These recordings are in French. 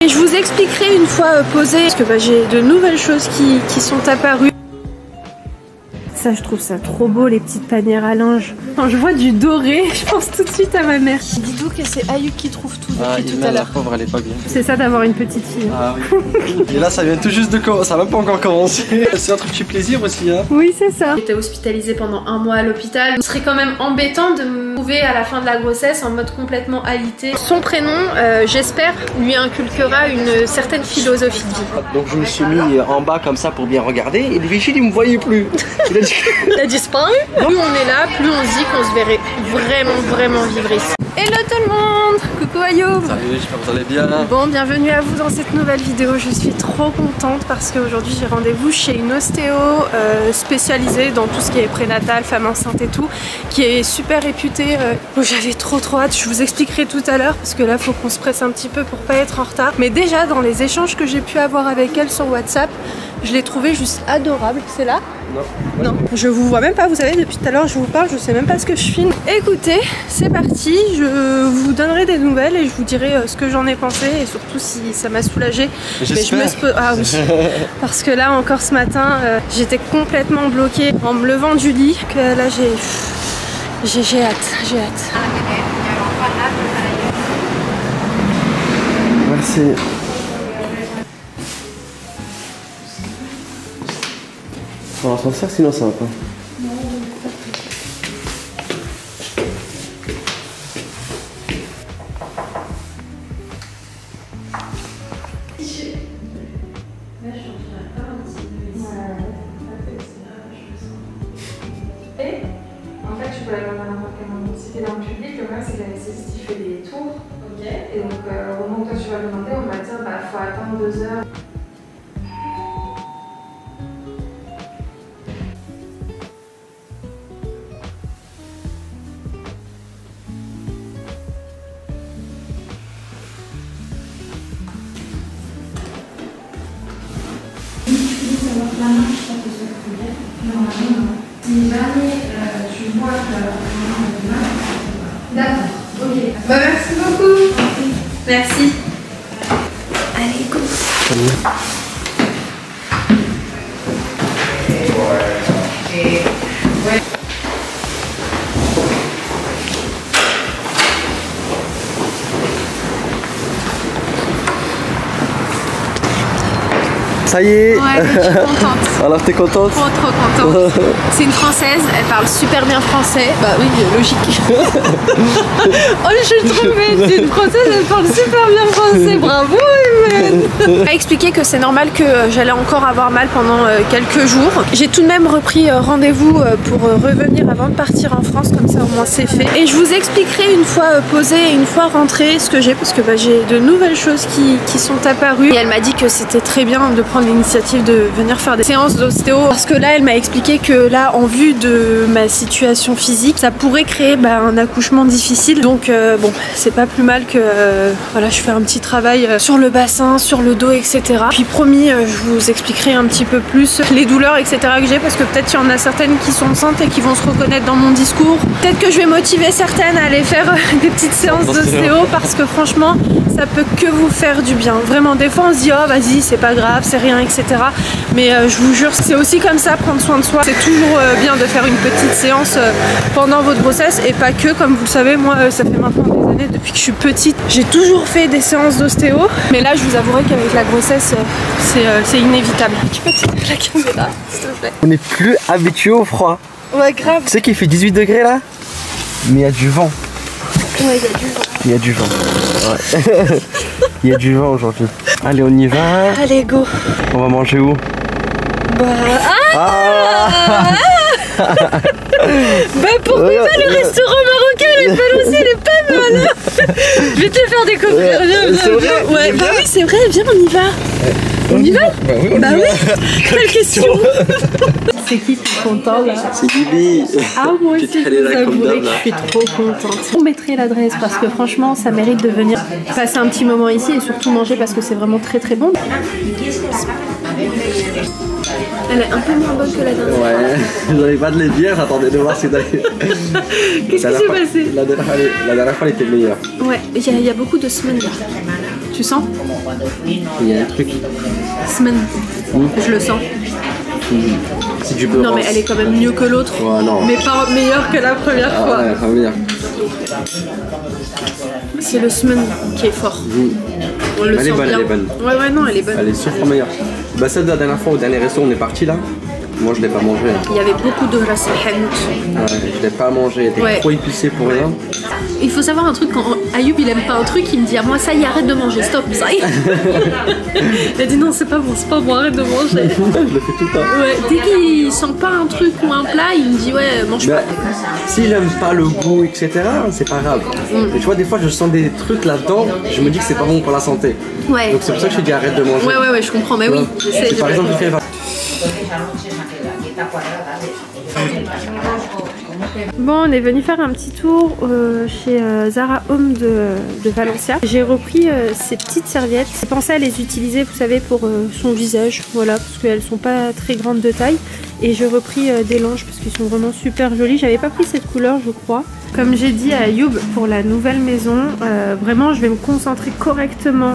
Et je vous expliquerai une fois posée, parce que j'ai de nouvelles choses qui sont apparues. Ça, je trouve ça trop beau, les petites panières à linge. Quand je vois du doré, je pense tout de suite à ma mère. Dis-donc que c'est Ayuk qui trouve tout depuis tout à l'heure. La pauvre, elle est pas bien. C'est ça d'avoir une petite fille. Ah oui. Et là, ça vient tout juste de commencer. Ça n'a même pas encore commencé. C'est notre petit plaisir aussi, hein. Oui, c'est ça. J'étais hospitalisée pendant 1 mois à l'hôpital. Ce serait quand même embêtant de me trouver à la fin de la grossesse en mode complètement alité. Son prénom, j'espère, lui inculquera une certaine philosophie de vie. Donc je me suis mis en bas comme ça pour bien regarder. Et le vigile, il me voyait plus. Il a disparu. Plus on est là, plus on se dit qu'on se verrait vraiment vivre ici. Hello tout le monde. Coucou Ayoub. Salut, j'espère que vous allez bien. Bon, bienvenue à vous dans cette nouvelle vidéo. Je suis trop contente parce qu'aujourd'hui j'ai rendez-vous chez une ostéo spécialisée dans tout ce qui est prénatal, femme enceinte et tout, qui est super réputée. J'avais trop hâte, je vous expliquerai tout à l'heure parce que là faut qu'on se presse un petit peu pour pas être en retard. Mais déjà dans les échanges que j'ai pu avoir avec elle sur WhatsApp, je l'ai trouvée juste adorable. C'est là? Non. Non. Je vous vois même pas, vous savez, depuis tout à l'heure je vous parle, je sais même pas ce que je filme. Écoutez, c'est parti, je vous donnerai des nouvelles et je vous dirai ce que j'en ai pensé et surtout si ça m'a soulagée. Mais je me ah oui. Parce que là encore ce matin, j'étais complètement bloquée en me levant du lit. Que là j'ai hâte. Merci. On va s'en faire sinon ça va pas. Et en fait, tu peux la demander à n'importe quel moment. Si t'es dans le public, le problème c'est que l'anesthésiste il fait des tours. Ok. Et donc, au moment où toi tu vas le demander, on va dire bah faut attendre 2 heures. La marche, ça peut se trouver. Normalement, si jamais tu vois que d'accord, ok. Bah merci beaucoup. Merci. Allez, go. Ça y est. Ouais, je suis contente. Alors t'es contente? Trop contente. C'est une française, elle parle super bien français. Bah oui, logique. Oh, je suis trop bête, c'est une française, elle parle super bien français. Bravo, Emen. Elle a expliqué que c'est normal que j'allais encore avoir mal pendant quelques jours. J'ai tout de même repris rendez-vous pour revenir avant de partir en France, comme ça au moins c'est fait. Et je vous expliquerai une fois posée et une fois rentrée ce que j'ai, parce que j'ai de nouvelles choses qui sont apparues. Et elle m'a dit que c'était très bien de prendre l'initiative de venir faire des séances d'ostéo parce que là elle m'a expliqué que là en vue de ma situation physique ça pourrait créer un accouchement difficile, donc bon c'est pas plus mal que voilà, je fais un petit travail sur le bassin, sur le dos, etc. Puis promis je vous expliquerai un petit peu plus les douleurs, etc. que j'ai, parce que peut-être il y en a certaines qui sont enceintes et qui vont se reconnaître dans mon discours. Peut-être que je vais motiver certaines à aller faire des petites séances d'ostéo parce que franchement ça peut que vous faire du bien. Vraiment, des fois on se dit oh vas-y c'est pas grave, c'est rien, etc. Mais je vous jure, c'est aussi comme ça, prendre soin de soi. C'est toujours bien de faire une petite séance pendant votre grossesse et pas que, comme vous le savez, moi ça fait maintenant des années, depuis que je suis petite, j'ai toujours fait des séances d'ostéo. Mais là je vous avouerai qu'avec la grossesse, c'est inévitable. Tu peux te la caméra, s'il te plaît? On n'est plus habitué au froid. Ouais, grave. Tu sais qu'il fait 18 degrés là? Mais il y a du vent. Ouais, il y a du vent. Il y a du vent. Ouais. Il y a du vent aujourd'hui. Allez, on y va. Allez, go. On va manger où? Bah... Bah pourquoi pas, le restaurant marocain, les belles aussi, elle est pas mal. Je vais te faire découvrir. Viens. Ouais, bah oui, c'est vrai, viens, on y va. On y va? Bah oui, on y va. Quelle question. C'est qui qui est content là? C'est Bibi. Ah, moi aussi, je vous avouerai que je suis trop contente. On mettrait l'adresse parce que franchement, ça mérite de venir passer un petit moment ici et surtout manger parce que c'est vraiment très bon. Elle est un peu moins bonne que la dernière. Ouais, j'en ai pas de les bières, j'attendais de voir si d'aller. Qu'est-ce qui s'est passé? La dernière fois, elle était meilleure. Ouais, il y a beaucoup de semaines là. Tu sens? Il y a un truc. Semaine. Je le sens. C'est du beurre. Non mais elle est quand même mieux que l'autre. Ouais, non. Mais pas meilleure que la première fois. Ouais, pas meilleure. C'est le semaine qui est fort. On le Elle est sent bonne, bien. elle est bonne. Ouais, non, elle est bonne. Elle est super meilleure. Bah celle de la dernière fois au dernier resto on est parti là. Moi je l'ai pas mangé. Il y avait beaucoup de ras el hanout. Ouais, je l'ai pas mangé, elle était trop épicée pour rien. Il faut savoir un truc, quand Ayoub il aime pas un truc, il me dit à moi ça y est, arrête de manger, stop, ça y est. Il a dit non c'est pas bon, arrête de manger. Je le fais tout le temps. Ouais, dès qu'il sent pas un truc ou un plat, il me dit ouais mange pas. Si j'aime pas le goût etc, c'est pas grave. Mais tu vois des fois je sens des trucs là-dedans, je me dis que c'est pas bon pour la santé. Ouais. Donc c'est pour ça que je te dis arrête de manger. Ouais, je comprends, mais oui. Si par exemple je fais Bon, on est venu faire un petit tour chez Zara Home de Valencia. J'ai repris ces petites serviettes. J'ai pensé à les utiliser, vous savez, pour son visage, voilà, parce qu'elles sont pas très grandes de taille. Et j'ai repris des langes parce qu'ils sont vraiment super jolis. J'avais pas pris cette couleur, je crois. Comme j'ai dit à Ayoub, pour la nouvelle maison, vraiment je vais me concentrer correctement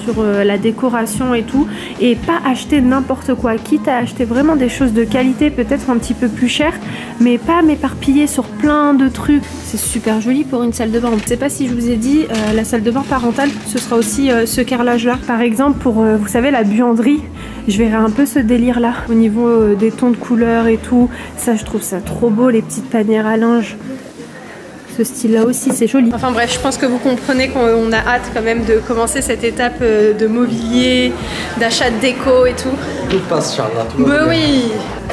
sur la décoration et tout, et pas acheter n'importe quoi, quitte à acheter vraiment des choses de qualité, peut-être un petit peu plus cher, mais pas m'éparpiller sur plein de trucs. C'est super joli pour une salle de bain. Je sais pas si je vous ai dit, la salle de bain parentale, ce sera aussi ce carrelage là. Par exemple pour, vous savez, la buanderie, je verrai un peu ce délire là, au niveau des tons de couleurs et tout. Ça, je trouve ça trop beau, les petites panières à linge. Ce style là aussi c'est joli. Enfin bref, je pense que vous comprenez qu'on a hâte quand même de commencer cette étape de mobilier, d'achat de déco et tout. Tout passe Charles. Bah oui,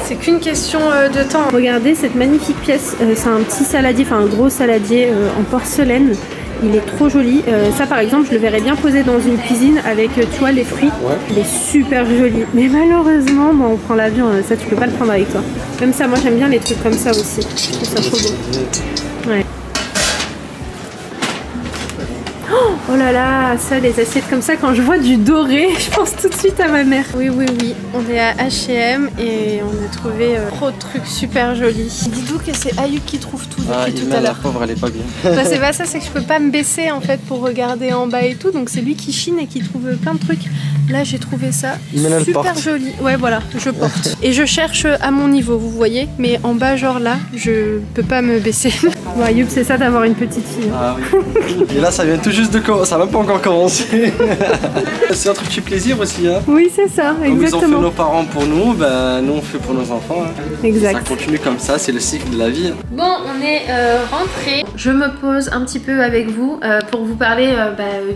c'est qu'une question de temps. Regardez cette magnifique pièce, c'est un petit saladier, enfin un gros saladier en porcelaine. Il est trop joli. Ça par exemple je le verrais bien posé dans une cuisine avec tu vois les fruits. Ouais. Il est super joli. Mais malheureusement bon, on prend l'avion, ça tu peux pas le prendre avec toi. Comme ça moi j'aime bien les trucs comme ça aussi. Je trouve ça trop beau. Ouais. Oh là là, ça, les assiettes comme ça, quand je vois du doré, je pense tout de suite à ma mère. Oui, on est à H&M et on a trouvé trop de trucs super jolis. Dis-donc que c'est Ayoub qui trouve tout depuis tout à l'heure. La pauvre, elle est pas bien. Bah, c'est pas ça, c'est que je peux pas me baisser en fait pour regarder en bas et tout, donc c'est lui qui chine et qui trouve plein de trucs. Là, j'ai trouvé ça super joli. Ouais, voilà, je porte. Et je cherche à mon niveau, vous voyez, mais en bas, genre là, je peux pas me baisser. Bon, Ayoub, c'est ça d'avoir une petite fille. Ah oui. Et là, ça vient tout juste de commencer. Ça n'a même pas encore commencé. C'est notre petit plaisir aussi. Hein. Oui, c'est ça, exactement. Comme ils ont fait nos parents pour nous, ben, nous on fait pour nos enfants. Hein. Exact. Ça continue comme ça, c'est le cycle de la vie. Bon, on est rentré. Je me pose un petit peu avec vous pour vous parler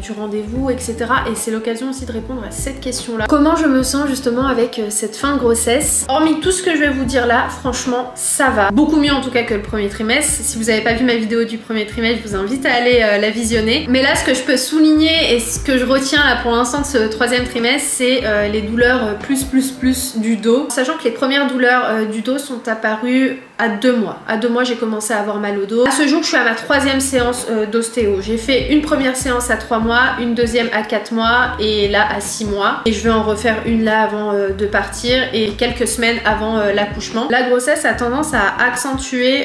du rendez-vous, etc. Et c'est l'occasion aussi de répondre à cette question-là. Comment je me sens justement avec cette fin de grossesse? Hormis tout ce que je vais vous dire là, franchement, ça va. Beaucoup mieux en tout cas que le premier trimestre. Si vous n'avez pas vu ma vidéo du premier trimestre, je vous invite à aller la visionner. Mais là, ce que je peux souligner et ce que je retiens là pour l'instant de ce troisième trimestre, c'est les douleurs plus du dos. Sachant que les premières douleurs du dos sont apparues à 2 mois. À 2 mois, j'ai commencé à avoir mal au dos. À ce jour, je suis à ma 3e séance d'ostéo. J'ai fait une première séance à 3 mois, une deuxième à 4 mois et là à 6 mois. Et je vais en refaire une là avant de partir et quelques semaines avant l'accouchement. La grossesse a tendance à accentuer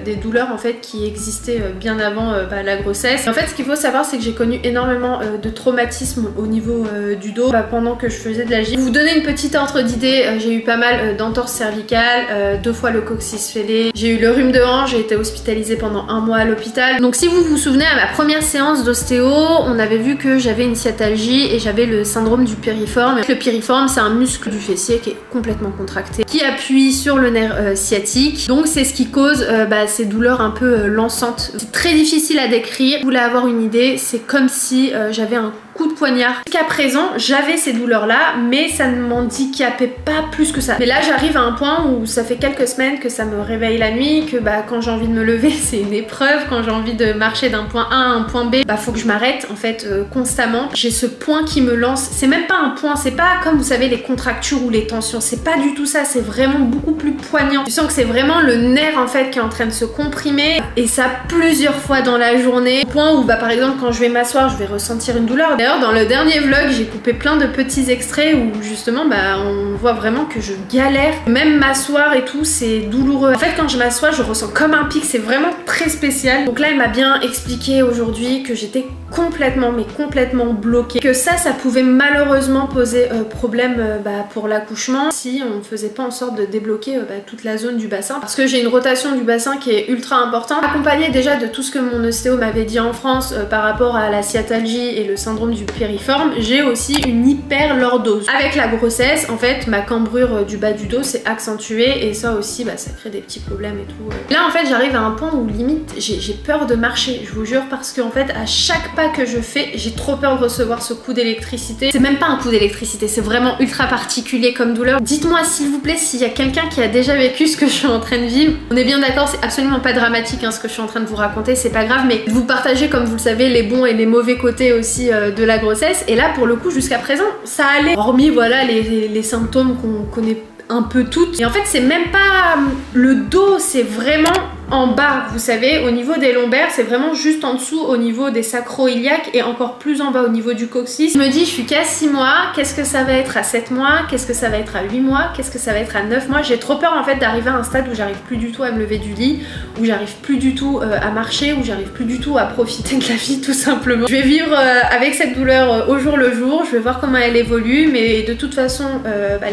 des douleurs en fait qui existaient bien avant la grossesse. Et en fait, ce qu'il faut savoir, c'est que j'ai connu énormément de traumatismes au niveau du dos pendant que je faisais de la gym. Pour vous donner une petite ordre d'idée, j'ai eu pas mal d'entorses cervicales, 2 fois le coccyx fêlé, j'ai eu le rhume de hanche, j'ai été hospitalisée pendant 1 mois à l'hôpital. Donc si vous vous souvenez, à ma première séance d'ostéo, on avait vu que j'avais une sciatalgie et j'avais le syndrome du piriforme. Le piriforme, c'est un muscle du fessier qui est complètement contracté, qui appuie sur le nerf sciatique. Donc c'est ce qui cause ces douleurs un peu lançantes. C'est très difficile à décrire. Vous voulez avoir une idée, c'est comme si j'avais un coup de poignard. Jusqu'à présent, j'avais ces douleurs-là, mais ça ne m'handicapait pas plus que ça. Mais là, j'arrive à un point où ça fait quelques semaines que ça me réveille la nuit, que quand j'ai envie de me lever, c'est une épreuve. Quand j'ai envie de marcher d'un point A à un point B, faut que je m'arrête en fait constamment. J'ai ce point qui me lance. C'est même pas un point, c'est pas comme vous savez les contractures ou les tensions. C'est pas du tout ça, c'est vraiment beaucoup plus poignant. Tu sens que c'est vraiment le nerf en fait qui est en train de se comprimer et ça plusieurs fois dans la journée. Au point où par exemple quand je vais m'asseoir, je vais ressentir une douleur. D'ailleurs, dans le dernier vlog, j'ai coupé plein de petits extraits où justement on voit vraiment que je galère. Même m'asseoir et tout, c'est douloureux. En fait, quand je m'assois, je ressens comme un pic, c'est vraiment très spécial. Donc là, elle m'a bien expliqué aujourd'hui que j'étais complètement, mais complètement bloquée. Que ça pouvait malheureusement poser problème pour l'accouchement si on ne faisait pas en sorte de débloquer toute la zone du bassin. Parce que j'ai une rotation du bassin qui est ultra importante. Accompagnée déjà de tout ce que mon ostéo m'avait dit en France par rapport à la sciatalgie et le syndrome du piriforme, j'ai aussi une hyperlordose. Avec la grossesse, en fait, ma cambrure du bas du dos s'est accentuée et ça aussi, ça crée des petits problèmes et tout. Là, en fait, j'arrive à un point où limite, j'ai peur de marcher, je vous jure, parce qu'en fait, à chaque pas que je fais, j'ai trop peur de recevoir ce coup d'électricité. C'est même pas un coup d'électricité, c'est vraiment ultra particulier comme douleur. Dites-moi s'il vous plaît s'il y a quelqu'un qui a déjà vécu ce que je suis en train de vivre. On est bien d'accord, c'est absolument pas dramatique ce que je suis en train de vous raconter, c'est pas grave, mais vous partagez, comme vous le savez, les bons et les mauvais côtés aussi de la grossesse. Et là, pour le coup, jusqu'à présent, ça allait. Hormis, voilà, les symptômes qu'on connaît un peu toutes. Et en fait, c'est même pas le dos, c'est vraiment en bas, vous savez, au niveau des lombaires, c'est vraiment juste en dessous au niveau des sacro-iliaques et encore plus en bas au niveau du coccyx. Je me dis, je suis qu'à 6 mois, qu'est-ce que ça va être à 7 mois, qu'est-ce que ça va être à 8 mois, qu'est-ce que ça va être à 9 mois. J'ai trop peur en fait d'arriver à un stade où j'arrive plus du tout à me lever du lit, où j'arrive plus du tout à marcher, où j'arrive plus du tout à profiter de la vie tout simplement. Je vais vivre avec cette douleur au jour le jour, je vais voir comment elle évolue, mais de toute façon,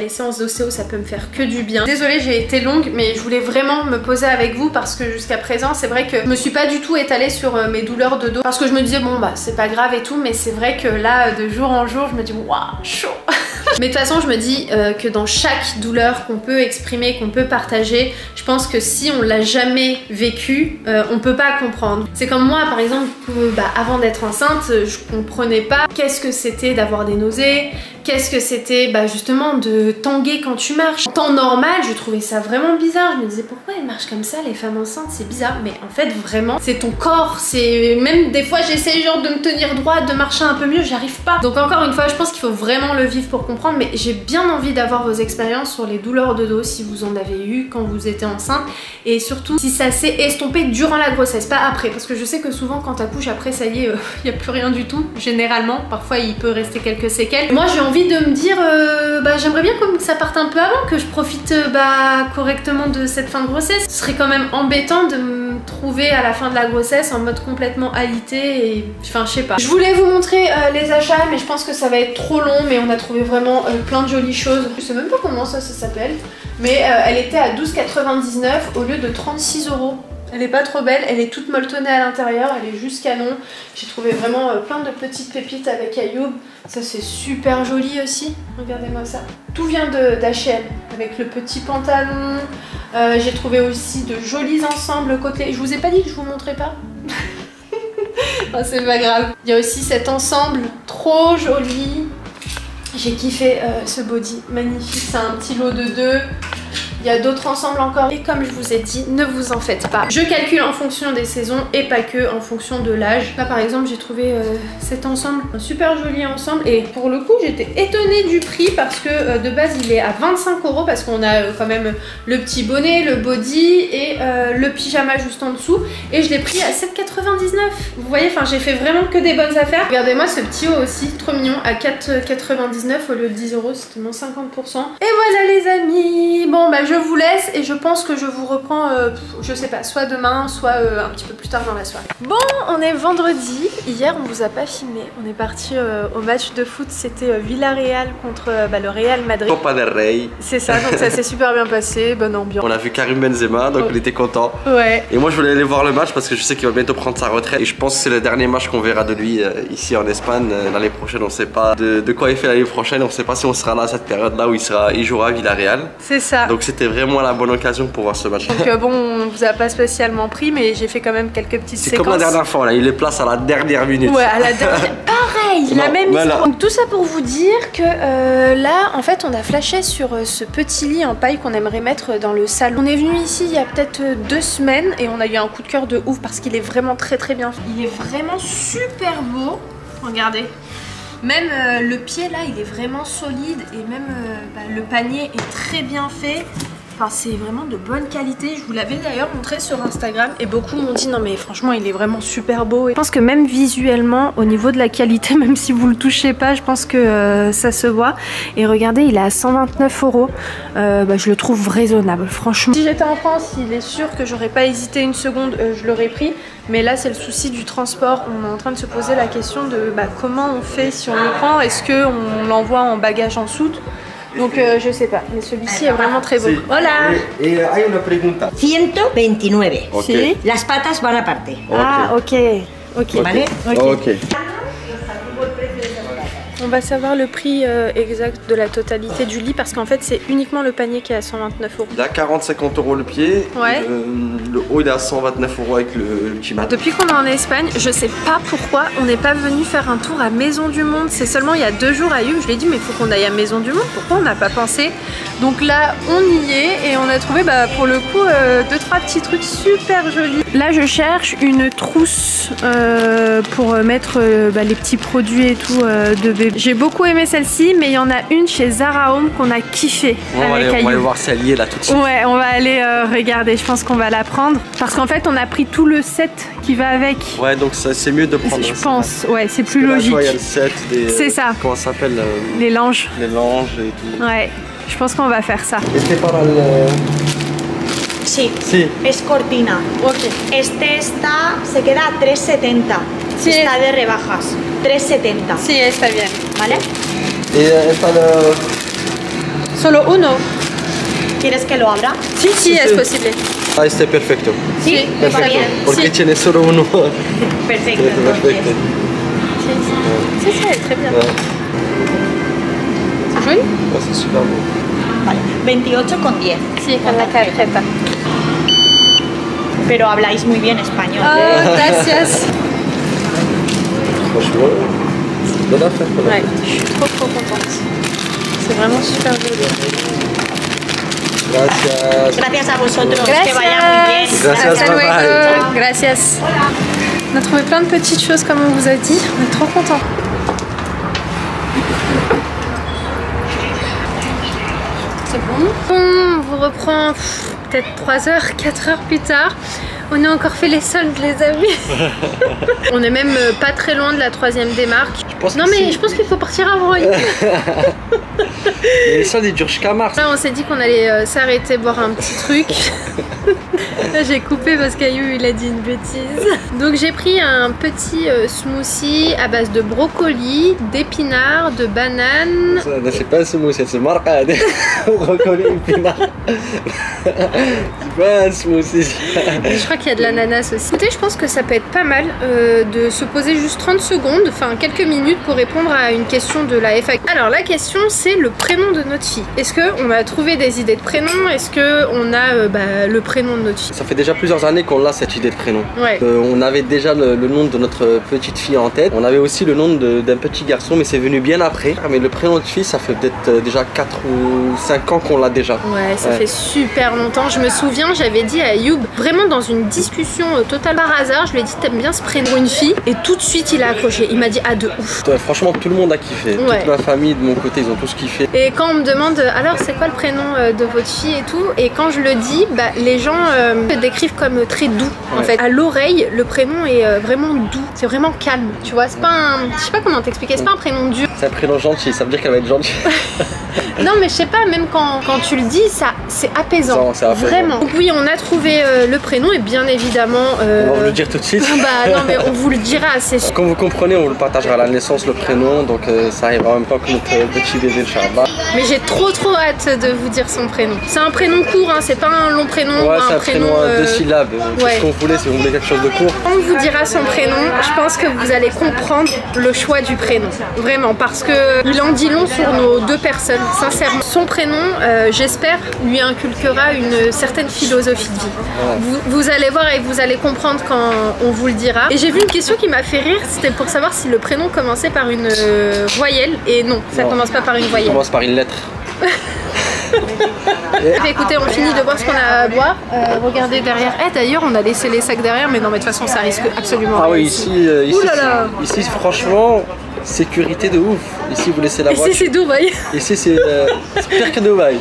les séances d'ostéo, ça peut me faire que du bien. Désolée, j'ai été longue, mais je voulais vraiment me poser avec vous parce que jusqu'à présent, c'est vrai que je me suis pas du tout étalée sur mes douleurs de dos parce que je me disais bon c'est pas grave et tout, mais c'est vrai que là de jour en jour je me dis waouh chaud. Mais de toute façon je me dis que dans chaque douleur qu'on peut exprimer, qu'on peut partager, je pense que si on l'a jamais vécu, on peut pas comprendre. C'est comme moi par exemple, avant d'être enceinte, je comprenais pas qu'est-ce que c'était d'avoir des nausées, qu'est-ce que c'était justement de tanguer quand tu marches. En temps normal, je trouvais ça vraiment bizarre. Je me disais pourquoi elles marchent comme ça les femmes enceintes, c'est bizarre. Mais en fait vraiment, c'est ton corps. C'est même des fois j'essaie genre de me tenir droit, de marcher un peu mieux, j'y arrive pas. Donc encore une fois, je pense qu'il faut vraiment le vivre pour comprendre. Mais j'ai bien envie d'avoir vos expériences sur les douleurs de dos si vous en avez eu quand vous étiez enceinte et surtout si ça s'est estompé durant la grossesse, pas après. Parce que je sais que souvent quand t'accouches après ça y est, y a plus rien du tout. Généralement, parfois il peut rester quelques séquelles. Moi j'ai envie de me dire j'aimerais bien que ça parte un peu avant, que je profite correctement de cette fin de grossesse. Ce serait quand même embêtant de me trouver à la fin de la grossesse en mode complètement alité et enfin je sais pas. Je voulais vous montrer les achats mais je pense que ça va être trop long, mais on a trouvé vraiment plein de jolies choses. Je sais même pas comment ça s'appelle, mais elle était à 12,99 € au lieu de 36 €. Elle est pas trop belle, elle est toute molletonnée à l'intérieur, elle est juste canon. J'ai trouvé vraiment plein de petites pépites avec Ayoub. Ça c'est super joli aussi, regardez-moi ça. Tout vient d'H&M, avec le petit pantalon. J'ai trouvé aussi de jolis ensembles côté. Je vous ai pas dit que je vous montrais pas. Oh, c'est pas grave. Il y a aussi cet ensemble trop joli. J'ai kiffé ce body, magnifique, c'est un petit lot de 2. Il y a d'autres ensembles encore et comme je vous ai dit, ne vous en faites pas. Je calcule en fonction des saisons et pas que en fonction de l'âge. Là par exemple j'ai trouvé cet ensemble, un super joli ensemble et pour le coup j'étais étonnée du prix parce que de base il est à 25 € parce qu'on a quand même le petit bonnet, le body et le pyjama juste en dessous et je l'ai pris à 7,99 €. Vous voyez, enfin j'ai fait vraiment que des bonnes affaires. Regardez-moi ce petit haut aussi, trop mignon, à 4,99 € au lieu de 10 €, c'était moins 50%. Et voilà les amis, bon je vous laisse et je pense que je vous reprends, je sais pas, soit demain, soit un petit peu plus tard dans la soirée. Bon, on est vendredi. Hier, on vous a pas filmé. On est parti au match de foot. C'était Villarreal contre le Real Madrid. Copa del Rey. C'est ça, donc ça s'est super bien passé. Bonne ambiance. On a vu Karim Benzema, donc il était content. Ouais. Et moi, je voulais aller voir le match parce que je sais qu'il va bientôt prendre sa retraite. Et je pense que c'est le dernier match qu'on verra de lui ici en Espagne. L'année prochaine, on sait pas de quoi il fait l'année prochaine. On sait pas si on sera là à cette période-là où il jouera à Villarreal. C'est ça. Donc c'était vraiment la bonne occasion pour voir ce match. Donc bon, on vous a pas spécialement pris, mais j'ai fait quand même quelques petites séquences. C'est comme la dernière fois, là, il les place à la dernière minute. Ouais, à la dernière. Pareil, la même histoire. Donc tout ça pour vous dire que là, en fait, on a flashé sur ce petit lit en paille qu'on aimerait mettre dans le salon. On est venu ici il y a peut-être 2 semaines et on a eu un coup de cœur de ouf parce qu'il est vraiment très bien fait. Il est vraiment super beau. Regardez. Même le pied là il est vraiment solide et même le panier est très bien fait. Enfin, c'est vraiment de bonne qualité. Je vous l'avais d'ailleurs montré sur Instagram et beaucoup m'ont dit non mais franchement il est vraiment super beau. Et je pense que même visuellement au niveau de la qualité, même si vous le touchez pas, je pense que ça se voit. Et regardez, il est à 129 €. Je le trouve raisonnable franchement. Si j'étais en France, il est sûr que j'aurais pas hésité une seconde, je l'aurais pris. Mais là c'est le souci du transport. On est en train de se poser la question de comment on fait si on le prend. Est-ce qu'on l'envoie en bagage en soute? Donc je sais pas, mais celui-ci est vraiment très beau. Hola. Hay una pregunta. 129. Ok. Las patas van aparte. Ah ok. ¿Vale? Ok. On va savoir le prix exact de la totalité du lit parce qu'en fait c'est uniquement le panier qui est à 129 €. Il est à 40-50 € le pied. Ouais. Le haut il est à 129 € avec le petit mat. Depuis qu'on est en Espagne, je sais pas pourquoi on n'est pas venu faire un tour à Maison du Monde. C'est seulement il y a 2 jours à Youb, je lui ai dit mais il faut qu'on aille à Maison du Monde. Pourquoi on n'a pas pensé? Donc là on y est et on a trouvé pour le coup 2-3 petits trucs super jolis. Là je cherche une trousse pour mettre les petits produits et tout de bébé. J'ai beaucoup aimé celle-ci, mais il y en a une chez Zara Home qu'on a kiffé. On va aller voir si elle y est là tout de suite. Ouais, on va aller regarder, je pense qu'on va la prendre. Parce qu'en fait, on a pris tout le set qui va avec. Ouais, donc c'est mieux de prendre. Je pense, ouais, c'est plus logique. Il y a le set des. C'est ça. Comment ça s'appelle Les langes. Les langes et tout. Ouais, je pense qu'on va faire ça. Este para el. Sí. Sí. Es cortina. Ok. Se queda a 3,70. Sí. Está de rebajas. 3,70. Si, está bien. ¿Vale? Et esta de. Solo uno. ¿Quieres que lo abra? Si, si, es posible. Ah, este es perfecto. Sí, está Perfecto. bien. Porque Sí. tiene solo uno. Perfecto. Perfecto. Entonces. Si, si, elle est très bien. Ouais. C'est joli? Ouais, c'est super beau. Vale. 28,10. Si, con la tarjeta. Pero habláis muy bien español. Oh, gracias. Franchement, bonne affaire. Ouais, je suis trop contente. C'est vraiment super joli. Gracias. Gracias a vosotros. Gracias. Que vaya muy bien. Gracias, Hasta bye bye. luego. Gracias. On a trouvé plein de petites choses comme on vous a dit. On est trop contents. C'est bon. On vous reprend peut-être 3 heures, 4 heures plus tard. On a encore fait les soldes, les amis. On est même pas très loin de la 3e démarque. Non mais je pense qu'il faut partir avant. Les soldes ils durent jusqu'à mars. Là on s'est dit qu'on allait s'arrêter boire un petit truc. Là j'ai coupé parce qu'Ayu il a dit une bêtise. Donc j'ai pris un petit smoothie à base de brocoli, d'épinards, de bananes. C'est pas un smoothie, c'est marca. Brocoli, épinards. C'est pas un smoothie. Je crois qu'il y a de l'ananas aussi. Écoutez, je pense que ça peut être pas mal de se poser juste 30 secondes, enfin quelques minutes pour répondre à une question de la FAQ. Alors la question c'est le prénom de notre fille. Est-ce qu'on a trouvé des idées de prénom? Est-ce qu'on a le prénom de notre fille? Ça fait déjà plusieurs années qu'on a cette idée de prénom. Ouais. On avait déjà le nom de notre petite fille en tête. On avait aussi le nom d'un petit garçon, mais c'est venu bien après. Mais le prénom de fille, ça fait peut-être déjà 4 ou 5 ans qu'on l'a déjà. Ouais, ça fait super longtemps. Je me souviens, j'avais dit à Youb, vraiment dans une discussion totale par hasard, je lui ai dit t'aimes bien ce prénom une fille? Et tout de suite il a accroché. Il m'a dit ah de ouf. Franchement, tout le monde a kiffé. Ouais. Toute ma famille, de mon côté, ils ont tous kiffé. Et quand on me demande alors c'est quoi le prénom de votre fille et tout, et quand je le dis, les gens le décrivent comme très doux. En fait, à l'oreille, le prénom est vraiment doux. C'est vraiment calme. Tu vois, c'est pas un, je sais pas comment t'expliquer, c'est pas un prénom dur. C'est un prénom gentil, ça veut dire qu'elle va être gentille. Non mais je sais pas, même quand tu le dis, ça c'est apaisant. C'est apaisant. Vraiment. Donc oui, on a trouvé le prénom et bien évidemment. On va vous le dire tout de suite. Bah non mais on vous le dira, c'est sûr. Comme vous comprenez, on vous le partagera à la naissance, le prénom, donc ça arrivera en même temps que notre petit bébé Inch'Allah. Mais j'ai trop hâte de vous dire son prénom. C'est un prénom court, hein, c'est pas un long prénom. Ouais, ou c'est un prénom à 2 syllabes. Ouais. C'est ce qu'on voulait, si vous voulez quelque chose de court. Quand on vous dira son prénom, je pense que vous allez comprendre le choix du prénom. Vraiment, parce que il en dit long sur nos 2 personnes, sincèrement. Son prénom, j'espère, lui inculquera une certaine philosophie de vie. Ouais. Vous allez voir et vous allez comprendre quand on vous le dira. Et j'ai vu une question qui m'a fait rire, c'était pour savoir si le prénom commençait par une voyelle. Et non, ça commence pas par une voyelle. Ça commence par une lettre. Écoutez, on finit de boire ce qu'on a à boire. Regardez derrière. D'ailleurs, on a laissé les sacs derrière, mais non, mais de toute façon, ça risque absolument rien. Ah oui, ici, franchement, sécurité de ouf. Ici, vous laissez la voiture. Ici, c'est Dubaï. Ici, c'est pire que Dubaï.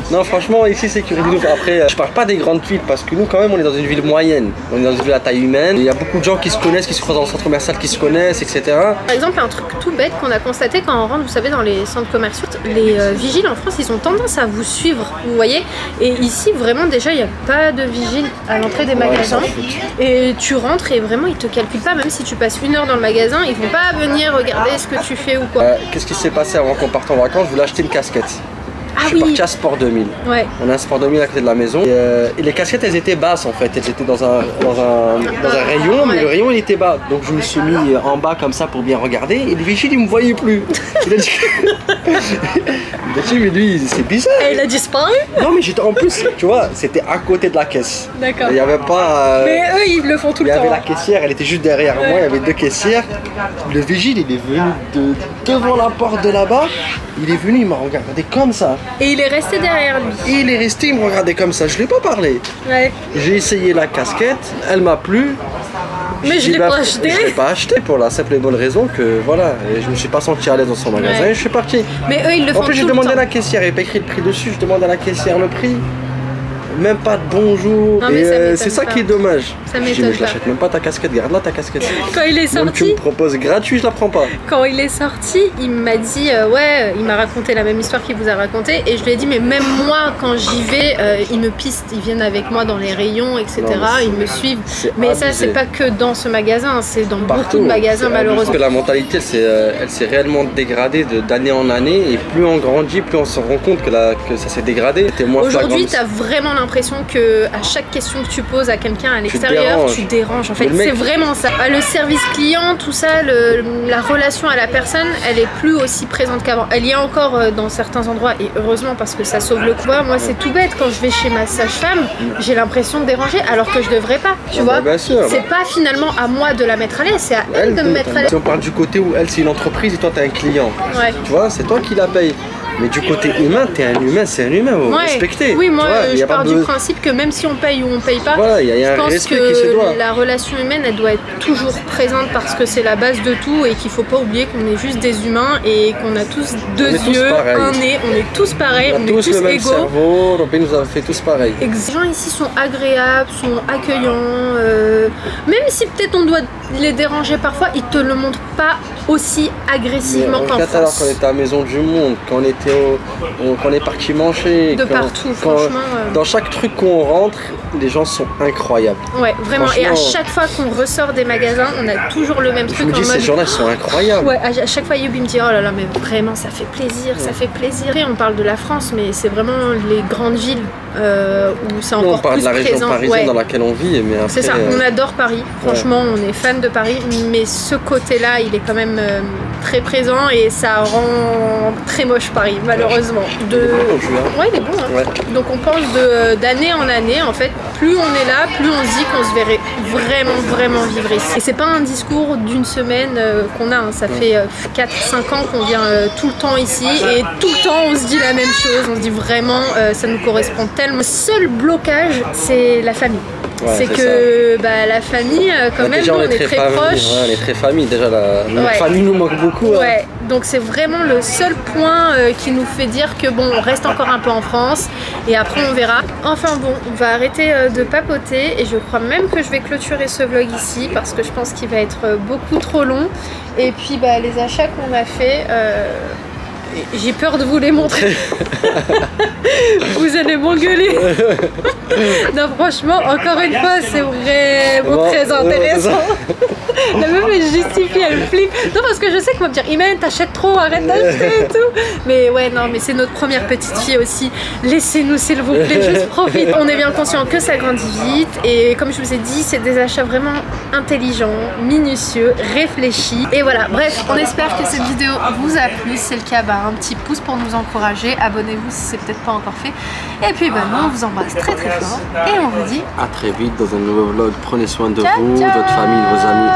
Non, franchement, ici, sécurité de ouf. Après, je parle pas des grandes villes parce que nous, quand même, on est dans une ville moyenne. On est dans une ville à taille humaine. Il y a beaucoup de gens qui se connaissent, qui se croisent dans le centre commercial, qui se connaissent, etc. Par exemple, un truc tout bête qu'on a constaté quand on rentre, vous savez, dans les centres commerciaux, les vigiles en France, ils ont tendance à vous suivre, vous voyez. Et ici, vraiment, déjà, il n'y a pas de vigile à l'entrée des magasins. Et tu rentres et vraiment, ils te calculent pas, même si tu passes 1 heure dans le magasin, ils vont pas venir regarder ce que tu fais ou quoi. Qu'est-ce qui s'est passé avant qu'on parte en vacances? Je voulais acheter une casquette. Ah je suis parti à Sport 2000. Ouais. On a un Sport 2000 à côté de la maison. Et les casquettes, elles étaient basses en fait. Elles étaient dans un rayon, mais le rayon il était bas. Donc je me suis mis en bas comme ça pour bien regarder. Et le vigile il me voyait plus. Il a dit, mais lui c'est bizarre. Et il a disparu? Non, mais j'étais en plus, tu vois, c'était à côté de la caisse. D'accord. Il n'y avait pas. Mais eux ils le font tout le temps. Il y avait la caissière, elle était juste derrière moi. Il y avait 2 caissières. Le vigile il est venu devant la porte de là-bas. Il est venu, il m'a regardé comme ça. Et il est resté derrière lui. Et il est resté, il me regardait comme ça. Je lui ai pas parlé. Ouais. J'ai essayé la casquette, elle m'a plu. Mais je l'ai pas acheté. Je l'ai pas acheté pour la simple et bonne raison que voilà, et je me suis pas senti à l'aise dans son magasin et je suis parti. Mais eux ils le font tout le temps. En plus j'ai demandé à la caissière, il n'y avait pas écrit le prix dessus, je demande à la caissière le prix. Même pas de bonjour. Et c'est ça qui est dommage. Ça m'étonne. Je dis, mais je l'achète même pas ta casquette, garde là ta casquette. Quand il est sorti. Même tu me proposes gratuit, je la prends pas. Quand il est sorti, il m'a dit ouais, il m'a raconté la même histoire qu'il vous a raconté et je lui ai dit mais même moi quand j'y vais, ils me pistent, ils viennent avec moi dans les rayons, etc. Ils me suivent. Mais ça c'est pas que dans ce magasin, c'est dans beaucoup de magasins malheureusement. Parce que la mentalité elle s'est réellement dégradée d'année en année et plus on grandit, plus on se rend compte que ça s'est dégradé. Aujourd'hui, tu as vraiment l'impression que à chaque question que tu poses à quelqu'un à l'extérieur, tu déranges. En fait, c'est vraiment ça. Le service client, tout ça, la relation à la personne, elle est plus aussi présente qu'avant. Elle y est encore dans certains endroits et heureusement parce que ça sauve le coup. Moi, c'est tout bête quand je vais chez ma sage-femme, j'ai l'impression de déranger alors que je devrais pas. Tu vois, c'est pas finalement à moi de la mettre à l'aise, c'est à elle de me mettre à l'aise. Si on parle du côté où elle c'est une entreprise et toi t'es un client, tu vois, c'est toi qui la paye. Mais du côté humain, t'es un humain, c'est un humain, faut respecter. Oui, moi je pars du principe que même si on paye ou on paye pas, je pense que la relation humaine elle doit être toujours présente parce que c'est la base de tout et qu'il faut pas oublier qu'on est juste des humains et qu'on a tous 2 yeux, un nez, on est tous pareils, on est tous le même égaux. Cerveau, Robin nous a fait tous pareil. Les gens ici sont agréables, sont accueillants, même si peut-être on doit les déranger parfois, ils te le montrent pas aussi agressivement qu'en France. Alors qu'on était à la Maison du Monde, quand on est parti manger, partout, franchement. Dans chaque truc qu'on rentre, les gens sont incroyables. Ouais, vraiment. Et à chaque fois qu'on ressort des magasins, on a toujours le même truc. Je me dis, ces gens-là, ils sont incroyables. Ouais, à chaque fois, Yubi me dit, oh là là, mais vraiment, ça fait plaisir, ça fait plaisir. Et on parle de la France, mais c'est vraiment les grandes villes où c'est encore plus présent. On parle de la région parisienne dans laquelle on vit, mais après... C'est ça, on adore Paris. Franchement, on est fan de Paris, mais ce côté-là, il est quand même très présent et ça rend très moche Paris, malheureusement. Ouais, il est bon. Hein. Ouais. Donc on pense d'année en année, en fait, plus on est là, plus on se dit qu'on se verrait vraiment vivre ici. Et c'est pas un discours d'une semaine qu'on a, hein. Ça fait 4-5 ans qu'on vient tout le temps ici et tout le temps on se dit la même chose, on se dit vraiment ça nous correspond tellement. Le seul blocage, c'est la famille. Ouais, c'est que la famille, quand même, déjà, on est très proches. Ouais, on est très famille, déjà la famille nous manque beaucoup. Ouais, donc c'est vraiment le seul point qui nous fait dire que bon, on reste encore un peu en France et après on verra. Enfin bon, on va arrêter de papoter et je crois même que je vais clôturer ce vlog ici parce que je pense qu'il va être beaucoup trop long. Et puis les achats qu'on a fait... j'ai peur de vous les montrer. Vous allez m'engueuler. Non, franchement, encore une fois, c'est vraiment très intéressant. La meuf, elle justifie, elle flippe. Non, parce que je sais qu'on va me dire, Imen, t'achètes trop, arrête d'acheter et tout. Mais ouais, non, mais c'est notre première petite fille aussi. Laissez-nous, s'il vous plaît, juste profite. On est bien conscient que ça grandit vite. Et comme je vous ai dit, c'est des achats vraiment intelligents, minutieux, réfléchis. Et voilà, bref, on espère que cette vidéo vous a plu. Si c'est le cas, un petit pouce pour nous encourager. Abonnez-vous si c'est peut-être pas encore fait. Et puis, nous, on vous embrasse très fort. Et on vous dit à très vite dans un nouveau vlog. Prenez soin de ciao, vous, de votre famille, de vos amis.